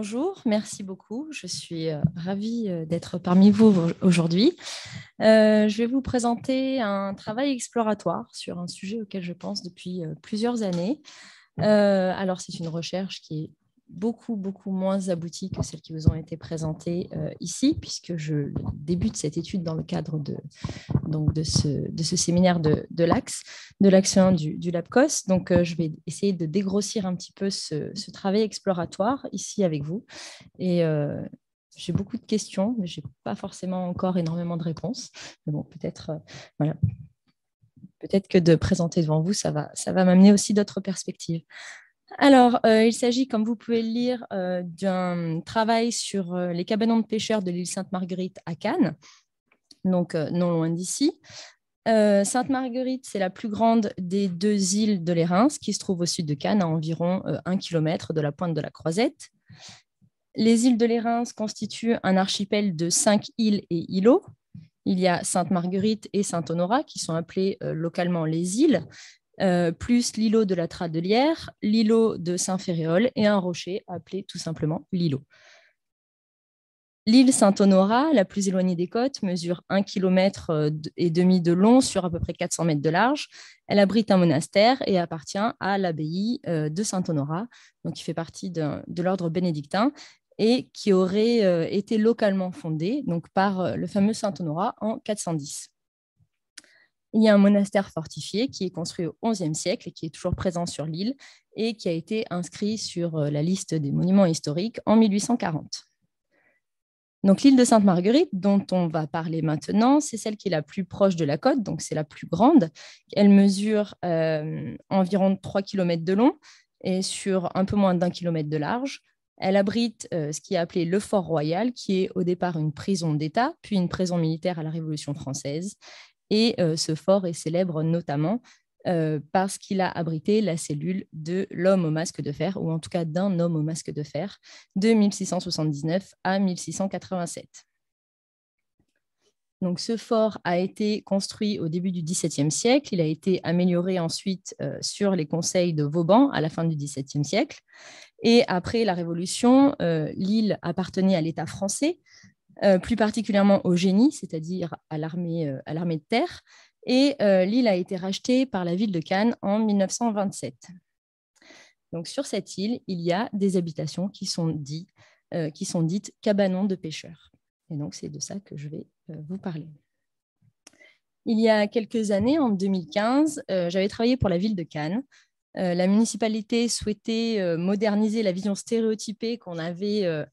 Bonjour, merci beaucoup. Je suis ravie d'être parmi vous aujourd'hui. Je vais vous présenter un travail exploratoire sur un sujet auquel je pense depuis plusieurs années. Alors, c'est une recherche qui est beaucoup moins aboutie que celles qui vous ont été présentées ici, puisque je débute cette étude dans le cadre de ce séminaire de l'Axe 1 du LabCOS. Donc, je vais essayer de dégrossir un petit peu ce travail exploratoire ici avec vous. Et j'ai beaucoup de questions, mais je n'ai pas forcément encore énormément de réponses. Mais bon, peut-être voilà. Peut-être que de présenter devant vous, ça va m'amener aussi d'autres perspectives. Alors, il s'agit, comme vous pouvez le lire, d'un travail sur les cabanons de pêcheurs de l'île Sainte-Marguerite à Cannes, donc non loin d'ici. Sainte-Marguerite, c'est la plus grande des deux îles de l'Érins, qui se trouve au sud de Cannes, à environ 1 km de la pointe de la Croisette. Les îles de l'Érins constituent un archipel de 5 îles et îlots. Il y a Sainte-Marguerite et Saint-Honorat, qui sont appelés localement les îles, plus l'îlot de la Tradelière, l'îlot de Saint-Ferréol et un rocher appelé tout simplement l'îlot. L'île Saint-Honorat, la plus éloignée des côtes, mesure 1,5 km de long sur à peu près 400 mètres de large. Elle abrite un monastère et appartient à l'abbaye de Saint-Honorat, donc qui fait partie de l'ordre bénédictin et qui aurait été localement fondée donc, par le fameux Saint-Honorat en 410. Il y a un monastère fortifié qui est construit au XIe siècle et qui est toujours présent sur l'île et qui a été inscrit sur la liste des monuments historiques en 1840. Donc, l'île de Sainte-Marguerite, dont on va parler maintenant, c'est celle qui est la plus proche de la côte, donc c'est la plus grande. Elle mesure environ 3 km de long et sur un peu moins d'1 km de large. Elle abrite ce qui est appelé le Fort Royal, qui est au départ une prison d'État, puis une prison militaire à la Révolution française. Et ce fort est célèbre notamment parce qu'il a abrité la cellule de l'homme au masque de fer, ou en tout cas d'un homme au masque de fer, de 1679 à 1687. Donc, ce fort a été construit au début du XVIIe siècle. Il a été amélioré ensuite sur les conseils de Vauban à la fin du XVIIe siècle. Et après la Révolution, l'île appartenait à l'État français, plus particulièrement au génie, c'est-à-dire à l'armée de terre. Et l'île a été rachetée par la ville de Cannes en 1927. Donc, sur cette île, il y a des habitations qui sont dites cabanons de pêcheurs. Et donc, c'est de ça que je vais vous parler. Il y a quelques années, en 2015, j'avais travaillé pour la ville de Cannes. La municipalité souhaitait moderniser la vision stéréotypée qu'on avait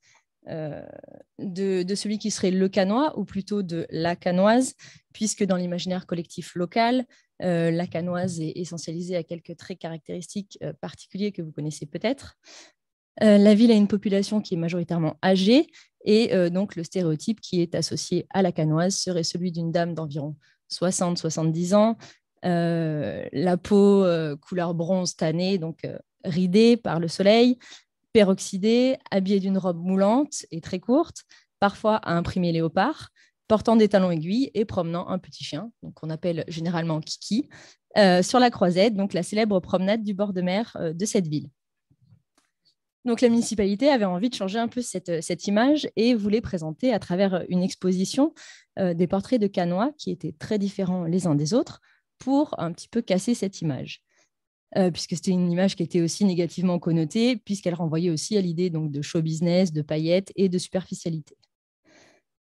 de celui qui serait le Cannois, ou plutôt de la Cannoise, puisque dans l'imaginaire collectif local, la Cannoise est essentialisée à quelques traits caractéristiques particuliers que vous connaissez peut-être. La ville a une population qui est majoritairement âgée, et donc le stéréotype qui est associé à la Cannoise serait celui d'une dame d'environ 60-70 ans, la peau couleur bronze tannée, donc ridée par le soleil, peroxydée, habillée d'une robe moulante et très courte, parfois à imprimer léopard, portant des talons aiguilles et promenant un petit chien, qu'on appelle généralement Kiki, sur la Croisette, donc la célèbre promenade du bord de mer de cette ville. Donc, la municipalité avait envie de changer un peu cette image et voulait présenter à travers une exposition des portraits de Cannois qui étaient très différents les uns des autres pour un petit peu casser cette image. Puisque c'était une image qui était aussi négativement connotée, puisqu'elle renvoyait aussi à l'idée donc, de show business, de paillettes et de superficialité.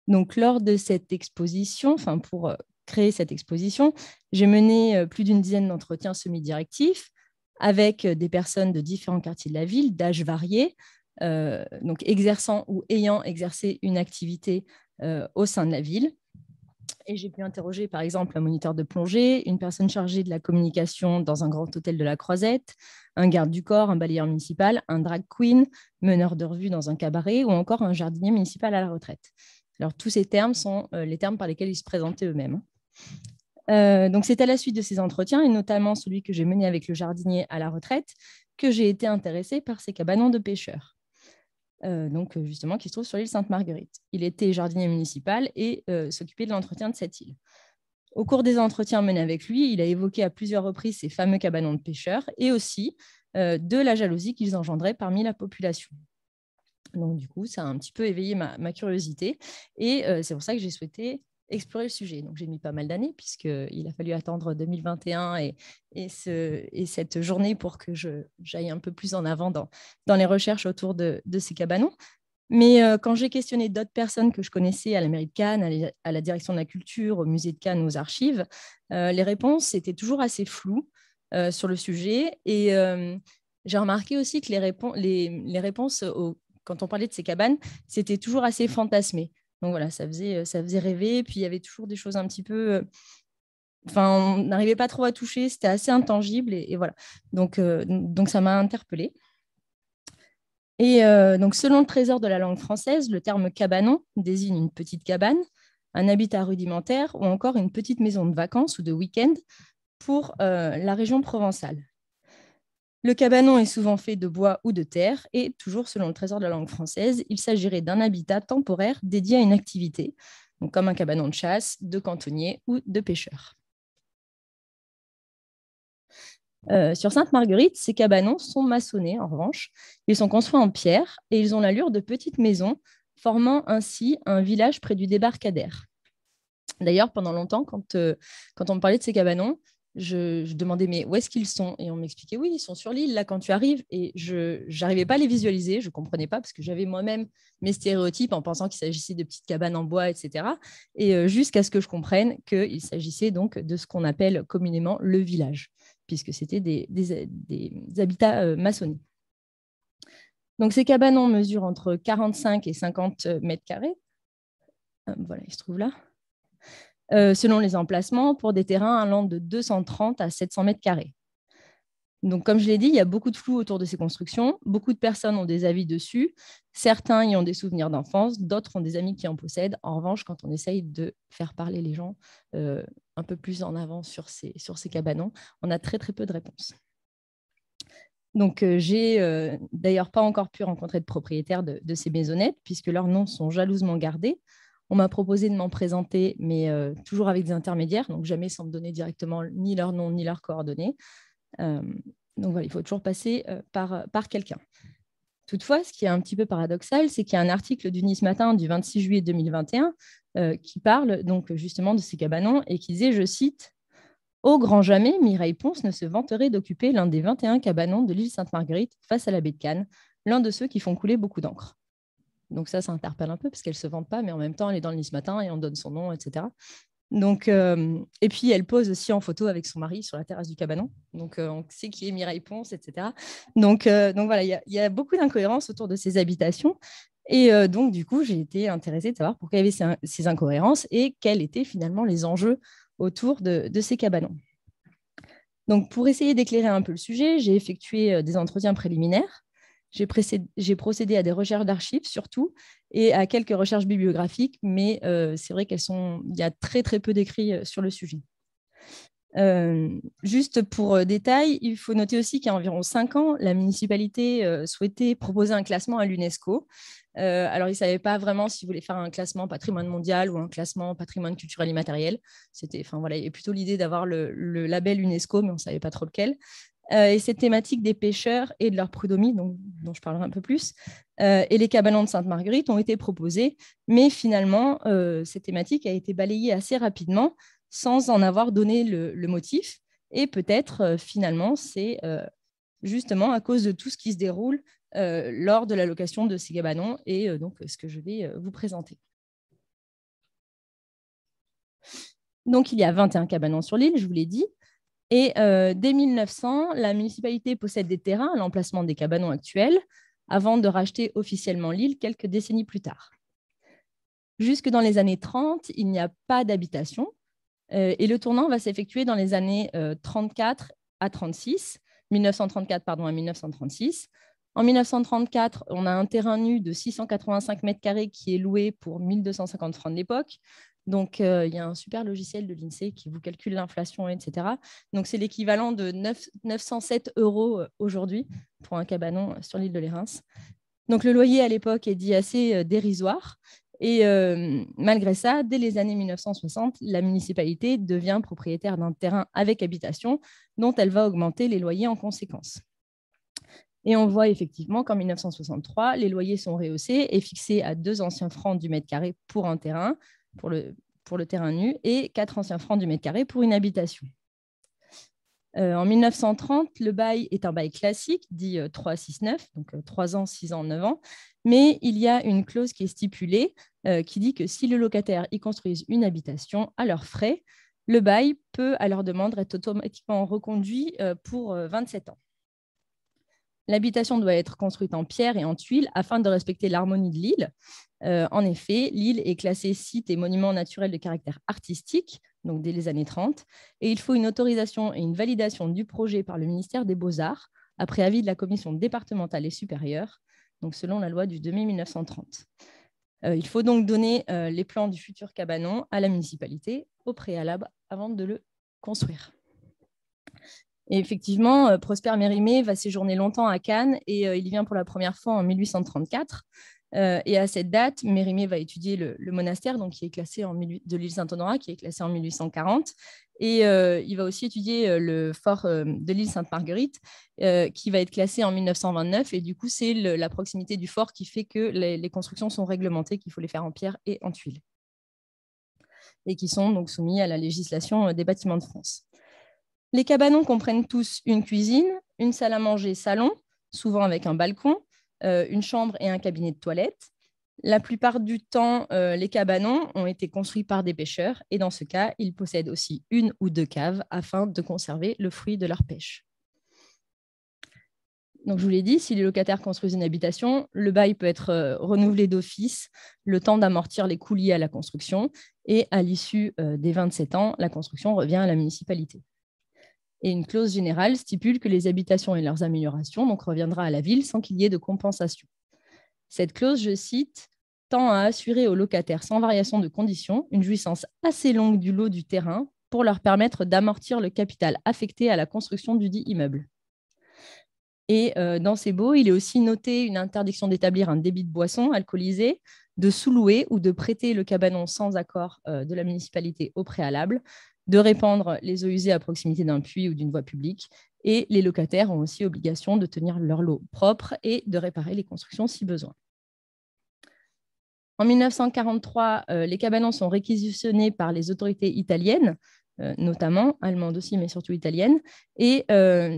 Donc, lors de cette exposition, pour créer cette exposition, j'ai mené plus d'une dizaine d'entretiens semi-directifs avec des personnes de différents quartiers de la ville, d'âge variés, donc exerçant ou ayant exercé une activité au sein de la ville. Et j'ai pu interroger, par exemple, un moniteur de plongée, une personne chargée de la communication dans un grand hôtel de la Croisette, un garde du corps, un balayeur municipal, un drag queen, meneur de revue dans un cabaret ou encore un jardinier municipal à la retraite. Alors, tous ces termes sont les termes par lesquels ils se présentaient eux-mêmes. Donc, c'est à la suite de ces entretiens, et notamment celui que j'ai mené avec le jardinier à la retraite, que j'ai été intéressée par ces cabanons de pêcheurs. Donc justement, qui se trouve sur l'île Sainte-Marguerite. Il était jardinier municipal et s'occupait de l'entretien de cette île. Au cours des entretiens menés avec lui, il a évoqué à plusieurs reprises ces fameux cabanons de pêcheurs et aussi de la jalousie qu'ils engendraient parmi la population. Donc, du coup, ça a un petit peu éveillé ma curiosité. Et c'est pour ça que j'ai souhaité explorer le sujet. Donc, j'ai mis pas mal d'années, puisqu'il a fallu attendre 2021 et cette journée pour que j'aille un peu plus en avant dans les recherches autour de ces cabanons. Mais quand j'ai questionné d'autres personnes que je connaissais à la mairie de Cannes, à la direction de la culture, au musée de Cannes, aux archives, les réponses étaient toujours assez floues sur le sujet. Et j'ai remarqué aussi que les réponses quand on parlait de ces cabanes, c'était toujours assez fantasmé. Donc voilà, ça faisait rêver. Puis il y avait toujours des choses un petit peu... Enfin, on n'arrivait pas trop à toucher, c'était assez intangible. Et voilà. Donc ça m'a interpellée. Et donc, selon le Trésor de la langue française, le terme cabanon désigne une petite cabane, un habitat rudimentaire ou encore une petite maison de vacances ou de week-end pour la région provençale. Le cabanon est souvent fait de bois ou de terre et, toujours selon le Trésor de la langue française, il s'agirait d'un habitat temporaire dédié à une activité, donc comme un cabanon de chasse, de cantonnier ou de pêcheur. Sur Sainte-Marguerite, ces cabanons sont maçonnés, en revanche. Ils sont construits en pierre et ils ont l'allure de petites maisons, formant ainsi un village près du débarcadère. D'ailleurs, pendant longtemps, quand on me parlait de ces cabanons, je demandais mais où est-ce qu'ils sont? Et on m'expliquait oui, ils sont sur l'île là quand tu arrives. Et je n'arrivais pas à les visualiser, je ne comprenais pas parce que j'avais moi-même mes stéréotypes en pensant qu'il s'agissait de petites cabanes en bois, etc. Et jusqu'à ce que je comprenne qu'il s'agissait donc de ce qu'on appelle communément le village, puisque c'était des habitats maçonnés. Donc ces cabanons mesurent entre 45 et 50 mètres carrés. Voilà, ils se trouvent là. Selon les emplacements, pour des terrains allant de 230 à 700 mètres carrés. Donc, comme je l'ai dit, il y a beaucoup de flou autour de ces constructions. Beaucoup de personnes ont des avis dessus. Certains y ont des souvenirs d'enfance, d'autres ont des amis qui en possèdent. En revanche, quand on essaye de faire parler les gens un peu plus en avant sur ces cabanons, on a très, très peu de réponses. Donc, j'ai d'ailleurs pas encore pu rencontrer de propriétaires de ces maisonnettes, puisque leurs noms sont jalousement gardés. On m'a proposé de m'en présenter, mais toujours avec des intermédiaires, donc jamais sans me donner directement ni leur nom ni leurs coordonnées. Donc voilà, il faut toujours passer par quelqu'un. Toutefois, ce qui est un petit peu paradoxal, c'est qu'il y a un article du Nice Matin du 26 juillet 2021 qui parle donc justement de ces cabanons et qui disait, je cite, « Au grand jamais, Mireille Ponce ne se vanterait d'occuper l'un des 21 cabanons de l'île Sainte-Marguerite face à la baie de Cannes, l'un de ceux qui font couler beaucoup d'encre. » Donc ça interpelle un peu parce qu'elle ne se vante pas, mais en même temps, elle est dans le Nice Matin et on donne son nom, etc. Donc, et puis, elle pose aussi en photo avec son mari sur la terrasse du cabanon. Donc, on sait qui est Mireille Ponce, etc. Donc voilà, il y a beaucoup d'incohérences autour de ces habitations. Et donc, du coup, j'ai été intéressée de savoir pourquoi il y avait ces incohérences et quels étaient finalement les enjeux autour de ces cabanons. Donc, pour essayer d'éclairer un peu le sujet, j'ai effectué des entretiens préliminaires. J'ai procédé à des recherches d'archives surtout et à quelques recherches bibliographiques, mais c'est vrai il y a très, très peu d'écrits sur le sujet. Juste pour détail, il faut noter aussi qu'il y a environ 5 ans, la municipalité souhaitait proposer un classement à l'UNESCO. Alors, ils ne savaient pas vraiment s'ils voulaient faire un classement patrimoine mondial ou un classement patrimoine culturel immatériel. Voilà, il y avait plutôt l'idée d'avoir le label UNESCO, mais on ne savait pas trop lequel. Et cette thématique des pêcheurs et de leur prud'homie, dont je parlerai un peu plus, et les cabanons de Sainte-Marguerite ont été proposés, mais finalement, cette thématique a été balayée assez rapidement sans en avoir donné le motif. Et peut-être, finalement, c'est justement à cause de tout ce qui se déroule lors de la location de ces cabanons et donc ce que je vais vous présenter. Donc, il y a 21 cabanons sur l'île, je vous l'ai dit. Et dès 1900, la municipalité possède des terrains à l'emplacement des cabanons actuels avant de racheter officiellement l'île quelques décennies plus tard. Jusque dans les années 30, il n'y a pas d'habitation et le tournant va s'effectuer dans les années 34 à 36, 1934 à 1936. En 1934, on a un terrain nu de 685 mètres carrés qui est loué pour 1 250 francs de l'époque. Donc, il y a un super logiciel de l'INSEE qui vous calcule l'inflation, etc. Donc, c'est l'équivalent de 907 € aujourd'hui pour un cabanon sur l'île de Lérins. Donc, le loyer à l'époque est dit assez dérisoire. Et malgré ça, dès les années 1960, la municipalité devient propriétaire d'un terrain avec habitation dont elle va augmenter les loyers en conséquence. Et on voit effectivement qu'en 1963, les loyers sont rehaussés et fixés à 2 anciens francs du mètre carré pour un terrain, pour le terrain nu, et 4 anciens francs du mètre carré pour une habitation. En 1930, le bail est un bail classique, dit 3-6-9, donc 3 ans, 6 ans, 9 ans, mais il y a une clause qui est stipulée qui dit que si le locataire y construise une habitation à leurs frais, le bail peut, à leur demande, être automatiquement reconduit pour 27 ans. L'habitation doit être construite en pierre et en tuiles afin de respecter l'harmonie de l'île. En effet, l'île est classée site et monument naturel de caractère artistique, donc dès les années 30, et il faut une autorisation et une validation du projet par le ministère des Beaux-Arts, après avis de la commission départementale et supérieure, donc selon la loi du 2 mai 1930. Il faut donc donner les plans du futur cabanon à la municipalité au préalable avant de le construire. Et effectivement, Prosper Mérimée va séjourner longtemps à Cannes et il y vient pour la première fois en 1834. Et à cette date, Mérimée va étudier le monastère donc, qui est classé de l'île Saint-Honorat, qui est classé en 1840. Et il va aussi étudier le fort de l'île Sainte-Marguerite, qui va être classé en 1929. Et du coup, c'est la proximité du fort qui fait que les constructions sont réglementées, qu'il faut les faire en pierre et en tuiles. Et qui sont donc soumis à la législation des bâtiments de France. Les cabanons comprennent tous une cuisine, une salle à manger salon, souvent avec un balcon, une chambre et un cabinet de toilette. La plupart du temps, les cabanons ont été construits par des pêcheurs et dans ce cas, ils possèdent aussi 1 ou 2 caves afin de conserver le fruit de leur pêche. Donc, je vous l'ai dit, si les locataires construisent une habitation, le bail peut être renouvelé d'office, le temps d'amortir les coûts liés à la construction et à l'issue des 27 ans, la construction revient à la municipalité. Et une clause générale stipule que les habitations et leurs améliorations donc, reviendra à la ville sans qu'il y ait de compensation. Cette clause, je cite, tend à assurer aux locataires sans variation de conditions une jouissance assez longue du lot du terrain pour leur permettre d'amortir le capital affecté à la construction du dit immeuble. Et dans ces baux, il est aussi noté une interdiction d'établir un débit de boissons alcoolisées, de sous-louer ou de prêter le cabanon sans accord de la municipalité au préalable, de répandre les eaux usées à proximité d'un puits ou d'une voie publique. Et les locataires ont aussi obligation de tenir leur lot propre et de réparer les constructions si besoin. En 1943, les cabanons sont réquisitionnés par les autorités italiennes, notamment allemandes aussi, mais surtout italiennes. Et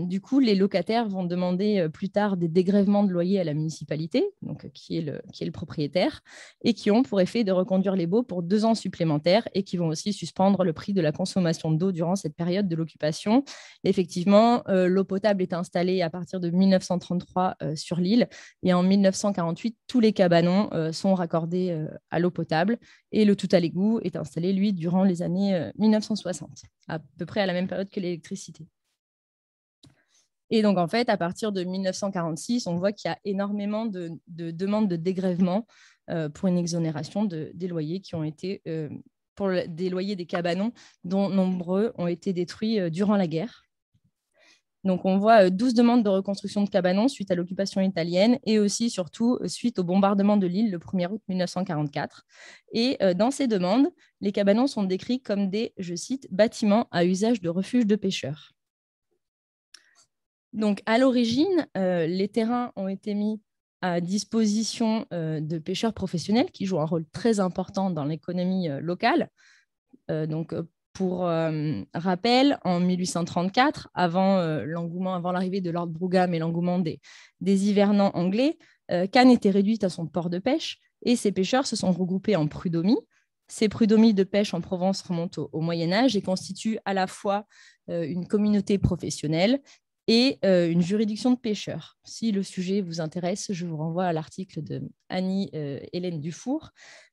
du coup, les locataires vont demander plus tard des dégrèvements de loyer à la municipalité, donc, qui est le propriétaire, et qui ont pour effet de reconduire les baux pour 2 ans supplémentaires et qui vont aussi suspendre le prix de la consommation d'eau durant cette période de l'occupation. Effectivement, l'eau potable est installée à partir de 1933 sur l'île et en 1948, tous les cabanons sont raccordés à l'eau potable et le tout à l'égout est installé, lui, durant les années 1960. À peu près à la même période que l'électricité. Et donc, en fait, à partir de 1946, on voit qu'il y a énormément de demandes de dégrèvement pour une exonération des loyers qui ont été, pour des loyers des cabanons, dont nombreux ont été détruits durant la guerre. Donc, on voit 12 demandes de reconstruction de cabanons suite à l'occupation italienne et aussi, surtout, suite au bombardement de l'île le 1er août 1944. Et dans ces demandes, les cabanons sont décrits comme des, je cite, bâtiments à usage de refuge de pêcheurs. Donc, à l'origine, les terrains ont été mis à disposition de pêcheurs professionnels qui jouent un rôle très important dans l'économie locale. Donc, pour rappel, en 1834, avant l'engouement, avant l'arrivée de Lord Brougham et l'engouement des hivernants anglais, Cannes était réduite à son port de pêche et ces pêcheurs se sont regroupés en prud'hommies. Ces prud'hommies de pêche en Provence remontent au Moyen-Âge et constituent à la fois une communauté professionnelle et une juridiction de pêcheurs. Si le sujet vous intéresse, je vous renvoie à l'article de Annie-Hélène Dufour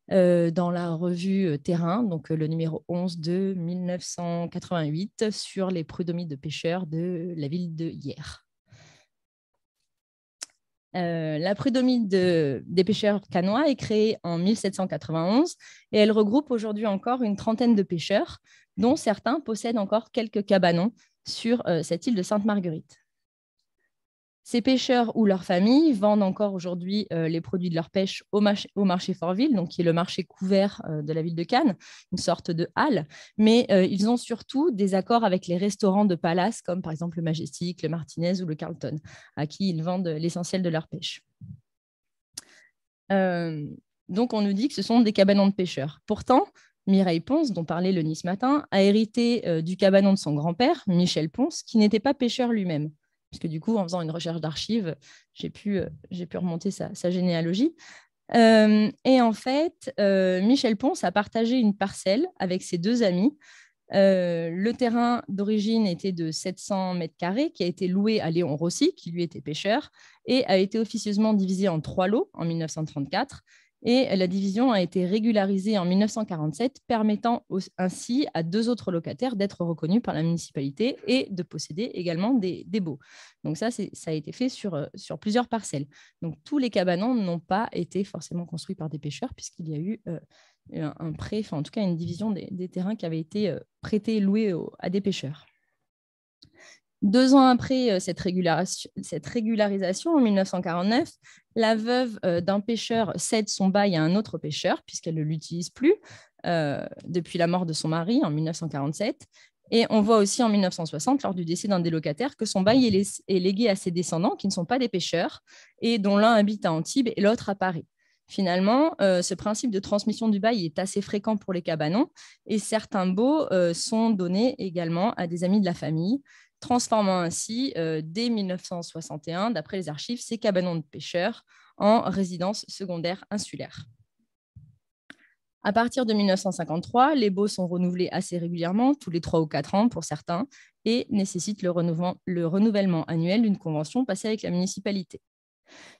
dans la revue Terrain, donc le numéro 11 de 1988, sur les prud'hommies de pêcheurs de la ville de Hyères. La prud'homie des pêcheurs cannois est créée en 1791 et elle regroupe aujourd'hui encore une trentaine de pêcheurs, dont certains possèdent encore quelques cabanons sur cette île de Sainte-Marguerite. Ces pêcheurs ou leurs familles vendent encore aujourd'hui les produits de leur pêche au marché Fort-Ville, donc qui est le marché couvert de la ville de Cannes, une sorte de halle. Mais ils ont surtout des accords avec les restaurants de Palace, comme par exemple le Majestic, le Martinez ou le Carlton, à qui ils vendent l'essentiel de leur pêche. Donc, on nous dit que ce sont des cabanons de pêcheurs. Pourtant, Mireille Ponce, dont parlait Lenny ce matin, a hérité du cabanon de son grand-père, Michel Ponce, qui n'était pas pêcheur lui-même. Puisque du coup, en faisant une recherche d'archives, j'ai pu remonter sa généalogie. Et en fait, Michel Ponce a partagé une parcelle avec ses deux amis. Le terrain d'origine était de 700 mètres carrés, qui a été loué à Léon Rossi, qui lui était pêcheur, et a été officieusement divisé en 3 lots en 1934. Et la division a été régularisée en 1947, permettant ainsi à 2 autres locataires d'être reconnus par la municipalité et de posséder également des baux. Donc ça a été fait sur plusieurs parcelles. Donc tous les cabanons n'ont pas été forcément construits par des pêcheurs, puisqu'il y a eu un prêt, enfin en tout cas une division des terrains qui avaient été prêtés et loués à des pêcheurs. 2 ans après cette régularisation, en 1949, la veuve d'un pêcheur cède son bail à un autre pêcheur, puisqu'elle ne l'utilise plus depuis la mort de son mari en 1947. Et on voit aussi en 1960, lors du décès d'un des locataires, que son bail est légué à ses descendants, qui ne sont pas des pêcheurs, et dont l'un habite à Antibes et l'autre à Paris. Finalement, ce principe de transmission du bail est assez fréquent pour les cabanons, et certains baux sont donnés également à des amis de la famille, transformant ainsi, dès 1961, d'après les archives, ces cabanons de pêcheurs en résidences secondaires insulaires. À partir de 1953, les baux sont renouvelés assez régulièrement, tous les 3 ou 4 ans pour certains, et nécessitent le renouvellement annuel d'une convention passée avec la municipalité.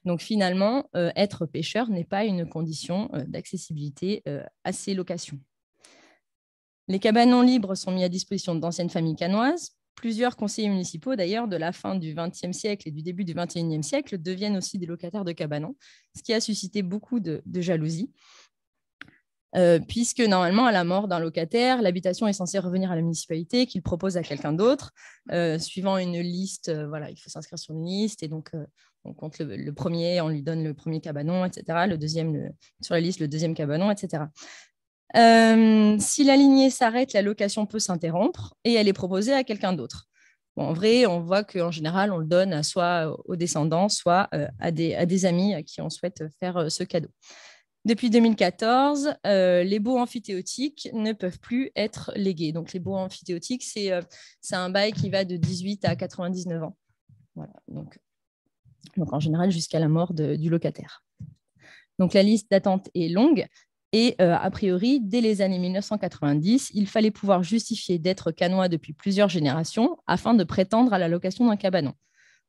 Donc finalement, être pêcheur n'est pas une condition d'accessibilité à ces locations. Les cabanons libres sont mis à disposition d'anciennes familles cannoises. Plusieurs conseillers municipaux, d'ailleurs, de la fin du XXe siècle et du début du XXIe siècle, deviennent aussi des locataires de cabanons, ce qui a suscité beaucoup de jalousie, puisque normalement, à la mort d'un locataire, l'habitation est censée revenir à la municipalité, qu'il propose à quelqu'un d'autre, suivant une liste. Voilà, il faut s'inscrire sur une liste, et donc on compte le premier, on lui donne le premier cabanon, etc. Le deuxième, sur la liste, le deuxième cabanon, etc. Si la lignée s'arrête, la location peut s'interrompre et elle est proposée à quelqu'un d'autre. Bon, en vrai, on voit qu'en général, on le donne soit aux descendants, soit à des amis à qui on souhaite faire ce cadeau. Depuis 2014, les baux emphytéotiques ne peuvent plus être légués. Donc, les baux emphytéotiques, c'est un bail qui va de 18 à 99 ans. Voilà, donc en général, jusqu'à la mort du locataire. Donc, la liste d'attente est longue. Et a priori, dès les années 1990, il fallait pouvoir justifier d'être cannois depuis plusieurs générations afin de prétendre à la location d'un cabanon.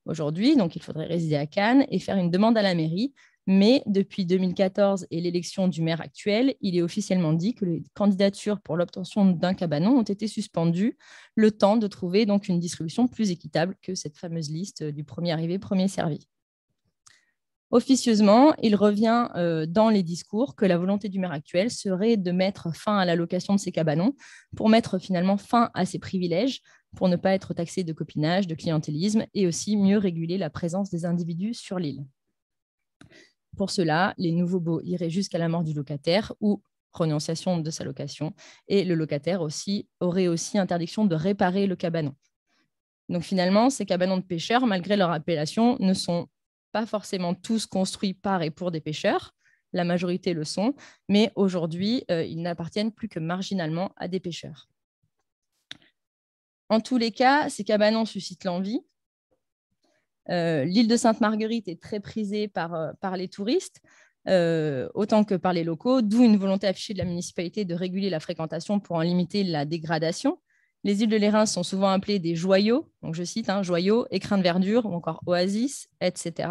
Aujourd'hui, donc, il faudrait résider à Cannes et faire une demande à la mairie. Mais depuis 2014 et l'élection du maire actuel, il est officiellement dit que les candidatures pour l'obtention d'un cabanon ont été suspendues, le temps de trouver donc une distribution plus équitable que cette fameuse liste du premier arrivé, premier servi. Officieusement, il revient dans les discours que la volonté du maire actuel serait de mettre fin à la location de ces cabanons pour mettre finalement fin à ces privilèges, pour ne pas être taxé de copinage, de clientélisme et aussi mieux réguler la présence des individus sur l'île. Pour cela, les nouveaux baux iraient jusqu'à la mort du locataire ou renonciation de sa location, et le locataire aurait aussi interdiction de réparer le cabanon. Donc finalement, ces cabanons de pêcheurs, malgré leur appellation, ne sont pas forcément tous construits par et pour des pêcheurs, la majorité le sont, mais aujourd'hui, ils n'appartiennent plus que marginalement à des pêcheurs. En tous les cas, ces cabanons suscitent l'envie. L'île de Sainte-Marguerite est très prisée par les touristes, autant que par les locaux, d'où une volonté affichée de la municipalité de réguler la fréquentation pour en limiter la dégradation. Les îles de l'Érins sont souvent appelées des joyaux, donc je cite, joyaux, écrins de verdure ou encore oasis, etc.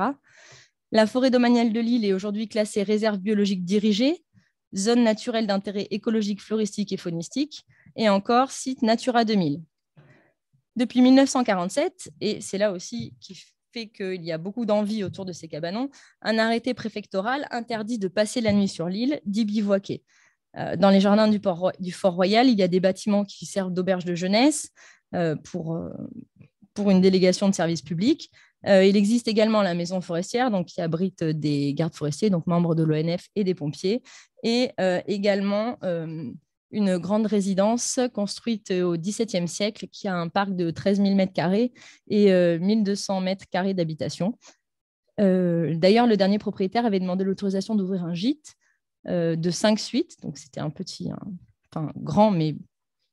La forêt domaniale de l'île est aujourd'hui classée réserve biologique dirigée, zone naturelle d'intérêt écologique, floristique et faunistique, et encore site Natura 2000. Depuis 1947, et c'est là aussi qui fait qu'il y a beaucoup d'envie autour de ces cabanons, un arrêté préfectoral interdit de passer la nuit sur l'île, d'y bivouaquer. Dans les jardins du Fort Royal, il y a des bâtiments qui servent d'auberge de jeunesse pour une délégation de services publics, Il existe également la maison forestière, donc, qui abrite des gardes forestiers, donc membres de l'ONF et des pompiers, et également une grande résidence construite au XVIIe siècle qui a un parc de 13 000 m² et 1 200 m² d'habitation. D'ailleurs, le dernier propriétaire avait demandé l'autorisation d'ouvrir un gîte de 5 suites, donc c'était un petit, enfin grand, mais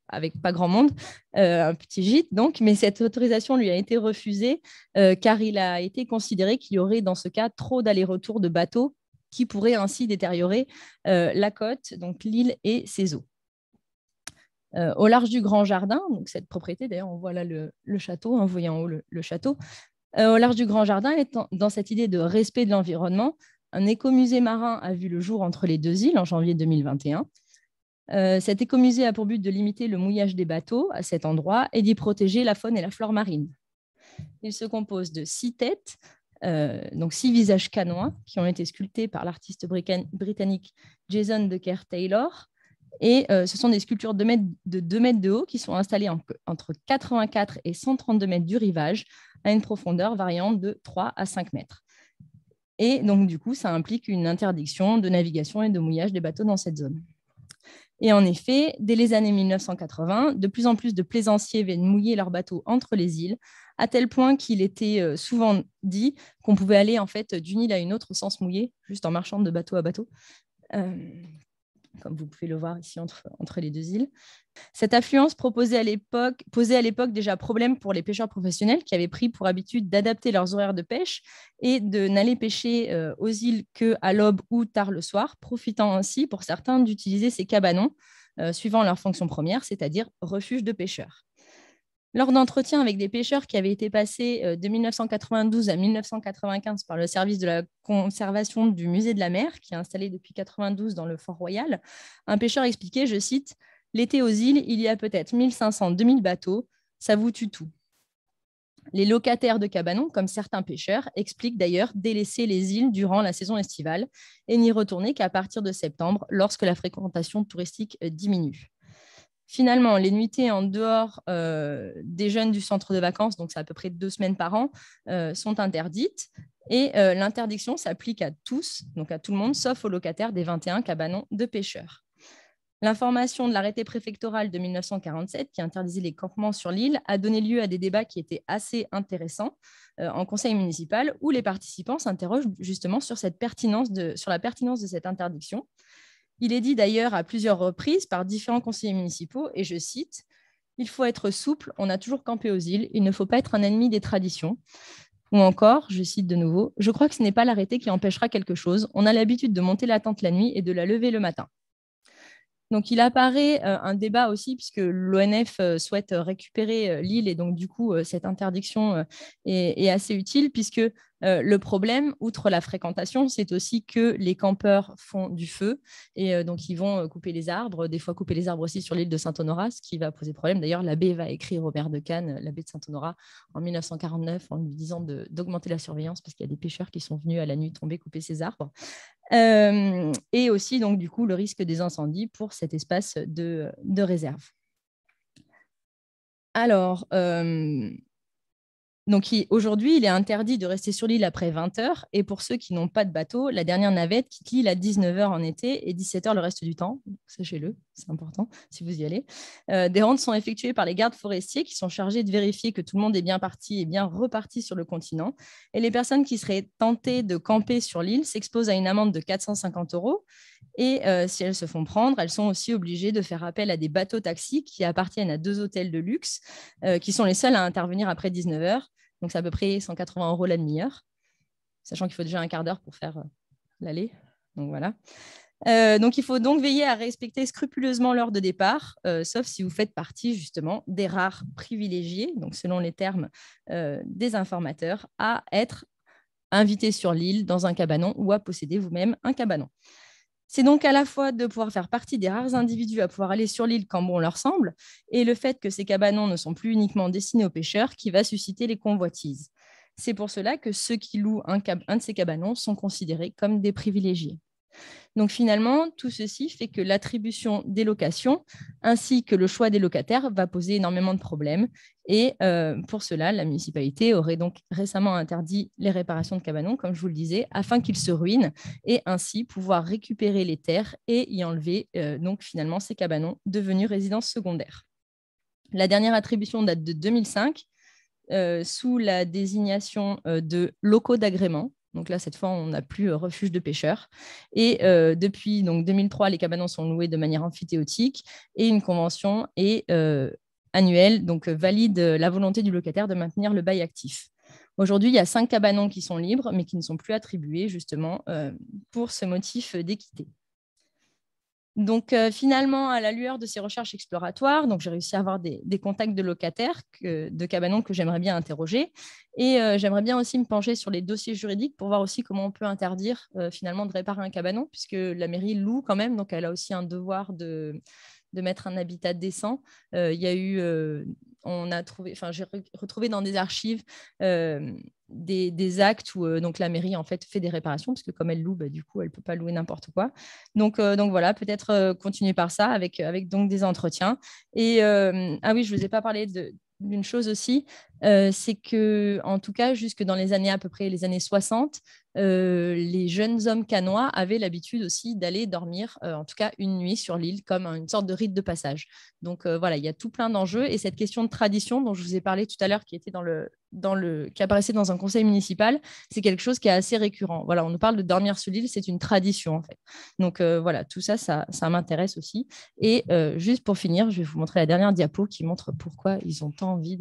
avec pas grand monde, un petit gîte donc, mais cette autorisation lui a été refusée car il a été considéré qu'il y aurait dans ce cas trop d'allers-retours de bateaux qui pourraient ainsi détériorer la côte, donc l'île et ses eaux. Au large du Grand Jardin, donc cette propriété, d'ailleurs on voit là le château, vous voyez en haut le château, au large du Grand Jardin, dans cette idée de respect de l'environnement, un écomusée marin a vu le jour entre les deux îles en janvier 2021. Cet écomusée a pour but de limiter le mouillage des bateaux à cet endroit et d'y protéger la faune et la flore marine. Il se compose de 6 têtes, donc 6 visages canois qui ont été sculptés par l'artiste britannique Jason Decker Taylor. Et ce sont des sculptures de 2 mètres de haut qui sont installées entre 84 et 132 mètres du rivage à une profondeur variant de 3 à 5 mètres. Et donc, du coup, ça implique une interdiction de navigation et de mouillage des bateaux dans cette zone. Et en effet, dès les années 1980, de plus en plus de plaisanciers viennent mouiller leurs bateaux entre les îles, à tel point qu'il était souvent dit qu'on pouvait aller en fait d'une île à une autre sans se mouiller, juste en marchant de bateau à bateau, comme vous pouvez le voir ici entre les deux îles. Cette affluence posait à l'époque déjà problème pour les pêcheurs professionnels qui avaient pris pour habitude d'adapter leurs horaires de pêche et de n'aller pêcher aux îles qu'à l'aube ou tard le soir, profitant ainsi pour certains d'utiliser ces cabanons suivant leur fonction première, c'est-à-dire refuge de pêcheurs. Lors d'entretiens avec des pêcheurs qui avaient été passés de 1992 à 1995 par le service de la conservation du musée de la mer, qui est installé depuis 1992 dans le Fort Royal, un pêcheur expliquait, je cite, « L'été aux îles, il y a peut-être 1500-2000 bateaux, ça vous tue tout. » Les locataires de cabanons, comme certains pêcheurs, expliquent d'ailleurs délaisser les îles durant la saison estivale et n'y retourner qu'à partir de septembre, lorsque la fréquentation touristique diminue. Finalement, les nuitées en dehors des jeunes du centre de vacances, donc c'est à peu près 2 semaines par an, sont interdites. Et l'interdiction s'applique à tous, donc à tout le monde, sauf aux locataires des 21 cabanons de pêcheurs. L'information de l'arrêté préfectoral de 1947, qui interdisait les campements sur l'île, a donné lieu à des débats qui étaient assez intéressants en conseil municipal, où les participants s'interrogent justement sur la pertinence de cette interdiction. Il est dit d'ailleurs à plusieurs reprises par différents conseillers municipaux, et je cite, « Il faut être souple, on a toujours campé aux îles, il ne faut pas être un ennemi des traditions. » Ou encore, je cite de nouveau, « Je crois que ce n'est pas l'arrêté qui empêchera quelque chose, on a l'habitude de monter la tente la nuit et de la lever le matin. » Donc, il apparaît un débat aussi, puisque l'ONF souhaite récupérer l'île, et donc, du coup, cette interdiction est assez utile, puisque le problème, outre la fréquentation, c'est aussi que les campeurs font du feu, et donc, ils vont couper les arbres, des fois couper les arbres aussi sur l'île de Saint-Honorat, ce qui va poser problème. D'ailleurs, l'abbé va écrire au maire de Cannes, l'abbé de Saint-Honorat, en 1949, en lui disant d'augmenter la surveillance, parce qu'il y a des pêcheurs qui sont venus à la nuit tomber couper ces arbres. Et aussi, donc, du coup, le risque des incendies pour cet espace de réserve. Alors, aujourd'hui, il est interdit de rester sur l'île après 20 heures. Et pour ceux qui n'ont pas de bateau, la dernière navette quitte l'île à 19 heures en été et 17 heures le reste du temps. Sachez-le, c'est important si vous y allez. Des rondes sont effectuées par les gardes forestiers qui sont chargés de vérifier que tout le monde est bien parti et bien reparti sur le continent. Et les personnes qui seraient tentées de camper sur l'île s'exposent à une amende de 450 €. Et si elles se font prendre, elles sont aussi obligées de faire appel à des bateaux-taxis qui appartiennent à 2 hôtels de luxe qui sont les seuls à intervenir après 19 heures. Donc, c'est à peu près 180 € la demi-heure, sachant qu'il faut déjà un quart d'heure pour faire l'aller. Donc, voilà. Donc, il faut donc veiller à respecter scrupuleusement l'heure de départ, sauf si vous faites partie, justement, des rares privilégiés, donc selon les termes des informateurs, à être invités sur l'île dans un cabanon ou à posséder vous-même un cabanon. C'est donc à la fois de pouvoir faire partie des rares individus à pouvoir aller sur l'île quand bon leur semble, et le fait que ces cabanons ne sont plus uniquement destinés aux pêcheurs qui va susciter les convoitises. C'est pour cela que ceux qui louent un de ces cabanons sont considérés comme des privilégiés. Donc finalement, tout ceci fait que l'attribution des locations ainsi que le choix des locataires va poser énormément de problèmes. Et pour cela, la municipalité aurait donc récemment interdit les réparations de cabanons, comme je vous le disais, afin qu'ils se ruinent et ainsi pouvoir récupérer les terres et y enlever donc finalement ces cabanons devenus résidences secondaires. La dernière attribution date de 2005 sous la désignation de locaux d'agrément. Donc là, cette fois, on n'a plus refuge de pêcheurs. Et depuis donc, 2003, les cabanons sont loués de manière amphithéotique et une convention est annuelle, donc valide la volonté du locataire de maintenir le bail actif. Aujourd'hui, il y a 5 cabanons qui sont libres, mais qui ne sont plus attribués justement pour ce motif d'équité. Donc, finalement, à la lueur de ces recherches exploratoires, j'ai réussi à avoir des contacts de locataires, de cabanons que j'aimerais bien interroger. Et j'aimerais bien aussi me pencher sur les dossiers juridiques pour voir aussi comment on peut interdire finalement de réparer un cabanon, puisque la mairie loue quand même, donc elle a aussi un devoir de mettre un habitat décent. Il y a eu, j'ai retrouvé dans des archives des actes où donc la mairie en fait fait des réparations, parce que comme elle loue, du coup, elle ne peut pas louer n'importe quoi. Donc voilà, peut-être continuer par ça avec donc des entretiens. Et ah oui, je ne vous ai pas parlé d'une chose aussi, c'est que, en tout cas, jusque dans les années à peu près les années 60, les jeunes hommes canois avaient l'habitude aussi d'aller dormir, en tout cas une nuit sur l'île, comme une sorte de rite de passage. Donc voilà, il y a tout plein d'enjeux. Et cette question de tradition dont je vous ai parlé tout à l'heure, qui apparaissait dans un conseil municipal, c'est quelque chose qui est assez récurrent. Voilà, on nous parle de dormir sur l'île, c'est une tradition en fait. Donc voilà, tout ça, ça m'intéresse aussi. Et juste pour finir, je vais vous montrer la dernière diapo qui montre pourquoi ils ont tant envie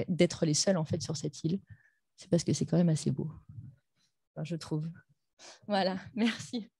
d'être les seuls en fait sur cette île. C'est parce que c'est quand même assez beau, je trouve. Voilà, merci.